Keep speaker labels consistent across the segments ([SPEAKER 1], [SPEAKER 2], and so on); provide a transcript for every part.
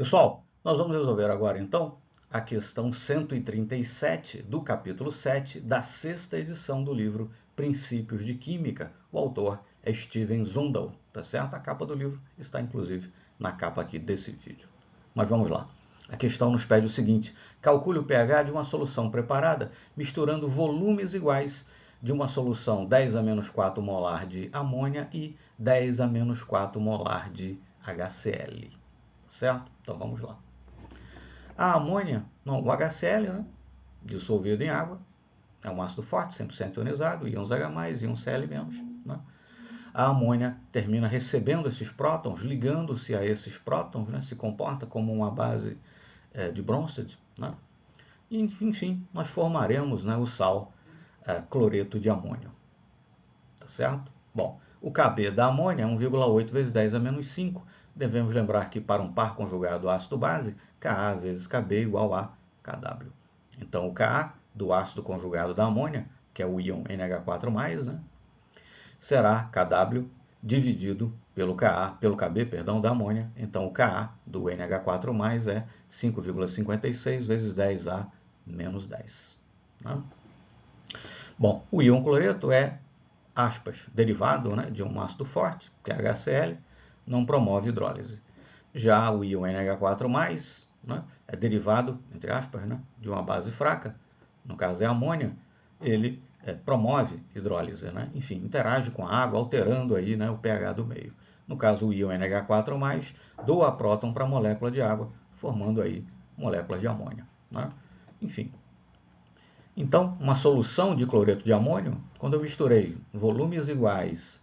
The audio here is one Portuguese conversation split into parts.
[SPEAKER 1] Pessoal, nós vamos resolver agora então a questão 137 do capítulo 7 da sexta edição do livro Princípios de Química. O autor é Steven Zundel, tá certo? A capa do livro está inclusive na capa aqui desse vídeo. Mas vamos lá. A questão nos pede o seguinte: calcule o pH de uma solução preparada misturando volumes iguais de uma solução 10 a menos 4 molar de amônia e 10 a menos 4 molar de HCl. Certo? Então vamos lá. A amônia, não, o HCl, né, dissolvido em água, é um ácido forte, 100% ionizado, íons H+, íons Cl-. Né? A amônia termina recebendo esses prótons, ligando-se a esses prótons, né, se comporta como uma base de Bronsted. Né? E, enfim, nós formaremos, né, o sal cloreto de amônio. Tá certo? Bom, o Kb da amônia é 1,8 vezes 10 a menos 5. Devemos lembrar que para um par conjugado ácido-base, Ka vezes Kb igual a Kw. Então, o Ka do ácido conjugado da amônia, que é o íon NH4+, né, será Kw dividido pelo Kb, da amônia. Então, o Ka do NH4+ é 5,56 vezes 10 a menos 10. Né? Bom, o íon cloreto é derivado, né, de um ácido forte, que é HCl, não promove hidrólise. Já o íon NH4+, né, é derivado, entre aspas, né, de uma base fraca, no caso é a amônia, ele promove hidrólise, né? Enfim, interage com a água, alterando aí, né, o pH do meio. No caso, o íon NH4+, doa próton para a molécula de água, formando aí moléculas de amônia. Né? Enfim, então, uma solução de cloreto de amônio, quando eu misturei volumes iguais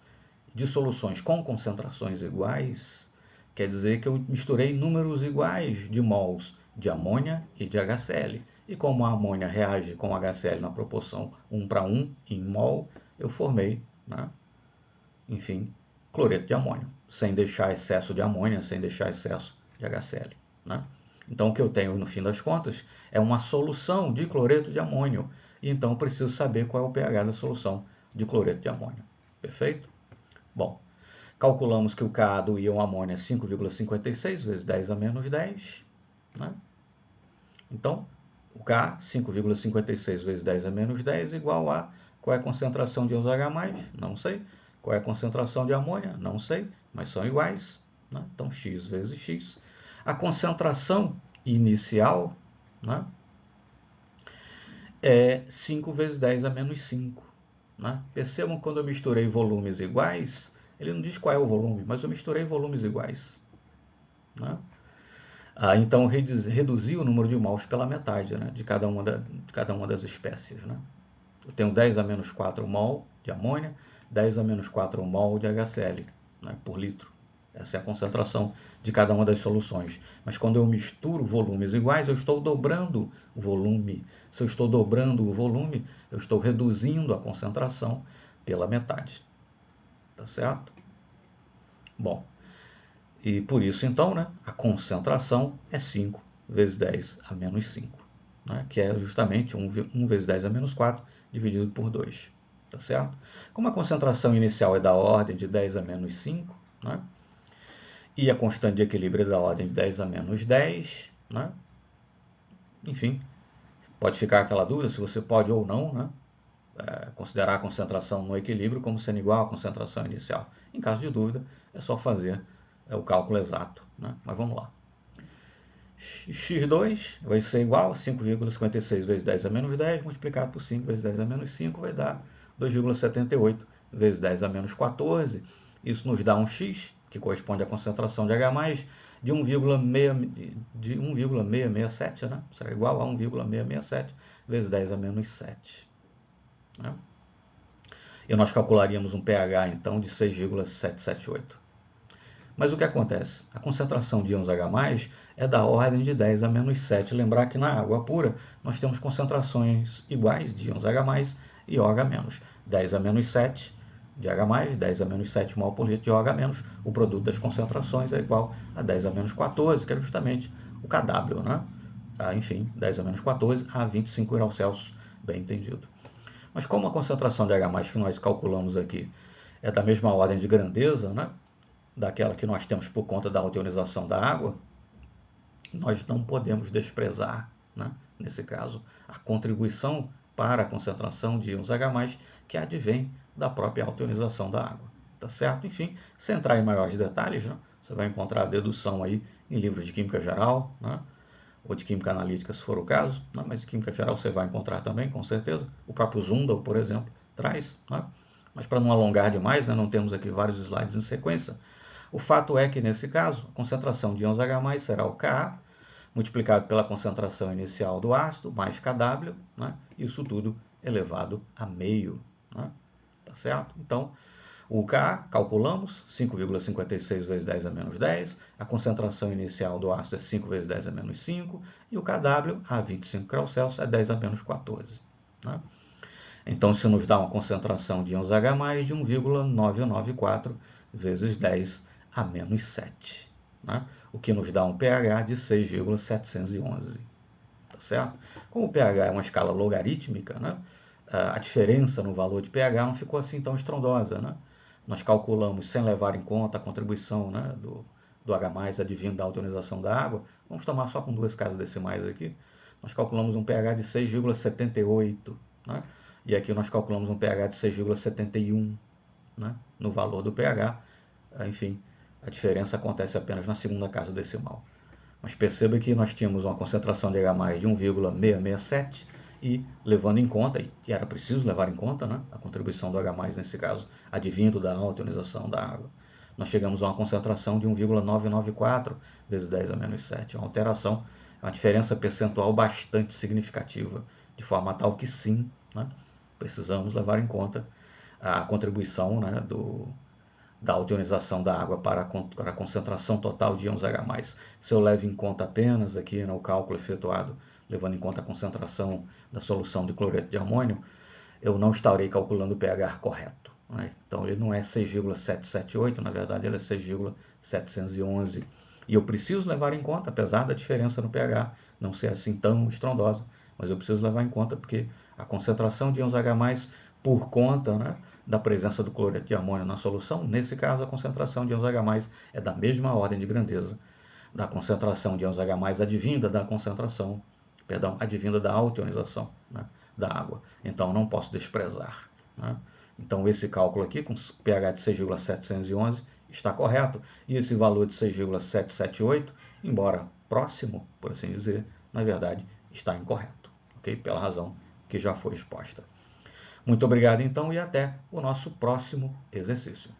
[SPEAKER 1] de soluções com concentrações iguais, quer dizer que eu misturei números iguais de mols de amônia e de HCl. E como a amônia reage com o HCl na proporção 1:1 em mol, eu formei, né, enfim, cloreto de amônio, sem deixar excesso de amônia, sem deixar excesso de HCl. Né? Então, o que eu tenho, no fim das contas, é uma solução de cloreto de amônio. E então, eu preciso saber qual é o pH da solução de cloreto de amônio. Perfeito? Bom, calculamos que o Ka do íon amônia é 5,56 vezes 10 a menos 10. Né? Então, o Ka, 5,56 vezes 10 a menos 10, igual a... Qual é a concentração de íons H+? Não sei. Qual é a concentração de amônia? Não sei, mas são iguais. Né? Então, x vezes x. A concentração inicial, né, é 5 vezes 10 a menos 5. Né? Percebam que quando eu misturei volumes iguais, ele não diz qual é o volume, mas eu misturei volumes iguais. Né? Então, reduzi o número de mols pela metade, né, de cada uma das espécies. Né? Eu tenho 10 a menos 4 mol de amônia, 10 a menos 4 mol de HCl, né, por litro. Essa é a concentração de cada uma das soluções. Mas quando eu misturo volumes iguais, eu estou dobrando o volume. Se eu estou dobrando o volume, eu estou reduzindo a concentração pela metade. Tá certo? Bom, e por isso, então, né, a concentração é 5 vezes 10 a menos 5, né, que é justamente 1 vezes 10 a menos 4 dividido por 2. Tá certo? Como a concentração inicial é da ordem de 10 a menos 5, né, e a constante de equilíbrio é da ordem de 10 a menos 10, né, enfim, pode ficar aquela dúvida se você pode ou não, né, considerar a concentração no equilíbrio como sendo igual à concentração inicial. Em caso de dúvida, é só fazer o cálculo exato. Né? Mas vamos lá. x2 vai ser igual a 5,56 vezes 10 a menos 10, multiplicado por 5 vezes 10 a menos 5, vai dar 2,78 vezes 10 a menos 14. Isso nos dá um x, que corresponde à concentração de H+, de 1,667, né? Será igual a 1,667 vezes 10 a menos 7. Né? E nós calcularíamos um pH, então, de 6,778. Mas o que acontece? A concentração de íons H+, é da ordem de 10 a menos 7. Lembrar que na água pura nós temos concentrações iguais de íons H+, e OH-. 10 a menos 7 de H+, 10 a menos 7 mol por litro de OH-. O produto das concentrações é igual a 10 a menos 14, que é justamente o Kw, né? Enfim, 10 a menos 14 a 25 graus Celsius, bem entendido. Mas como a concentração de H+, que nós calculamos aqui é da mesma ordem de grandeza, né, daquela que nós temos por conta da ionização da água, nós não podemos desprezar, né, nesse caso, a contribuição para a concentração de íons H+, que advém da própria altionização da água. Tá certo? Enfim, sem entrar em maiores detalhes, né, você vai encontrar a dedução aí em livros de Química Geral, né, ou de Química Analítica, se for o caso, né, mas de Química Geral você vai encontrar também, com certeza. O próprio Zundel, por exemplo, traz, né? Mas para não alongar demais, né, não temos aqui vários slides em sequência, o fato é que, nesse caso, a concentração de íons H+, será o Ka, multiplicado pela concentração inicial do ácido, mais Kw, né? Isso tudo elevado a meio. Né? Tá certo? Então, o Ka, calculamos, 5,56 vezes 10 a menos 10, a concentração inicial do ácido é 5 vezes 10 a menos 5, e o Kw, a 25 graus Celsius, é 10 a menos 14. Né? Então, isso nos dá uma concentração de íons H+, de 1,994 vezes 10 a menos 7. Né? O que nos dá um pH de 6,711. Tá certo? Como o pH é uma escala logarítmica, né, a diferença no valor de pH não ficou assim tão estrondosa. Né? Nós calculamos sem levar em conta a contribuição, né, do H+, advindo da altionização da água. Vamos tomar só com duas casas decimais aqui. Nós calculamos um pH de 6,78. Né? E aqui nós calculamos um pH de 6,71, né, no valor do pH. Enfim, a diferença acontece apenas na segunda casa decimal. Mas perceba que nós tínhamos uma concentração de H+ de 1,667 e, levando em conta, e era preciso levar em conta, né, a contribuição do H+, nesse caso, advindo da altionização da água, nós chegamos a uma concentração de 1,994 vezes 10 a menos 7. Uma alteração, uma diferença percentual bastante significativa, de forma tal que sim, né, precisamos levar em conta a contribuição, né, da altionização da água para a concentração total de íons H+. Se eu levo em conta apenas aqui, né, o cálculo efetuado levando em conta a concentração da solução de cloreto de amônio, eu não estarei calculando o pH correto. Né? Então ele não é 6,778, na verdade ele é 6,711. E eu preciso levar em conta, apesar da diferença no pH não ser assim tão estrondosa, mas eu preciso levar em conta porque a concentração de íons H+, por conta, né, da presença do cloreto de amônio na solução, nesse caso a concentração de íons H+ é da mesma ordem de grandeza da concentração de íons H+ advinda da concentração, advinda da altionização, né, da água. Então não posso desprezar. Né? Então esse cálculo aqui, com pH de 6,711, está correto. E esse valor de 6,778, embora próximo, por assim dizer, na verdade está incorreto. Okay? Pela razão que já foi exposta. Muito obrigado então e até o nosso próximo exercício.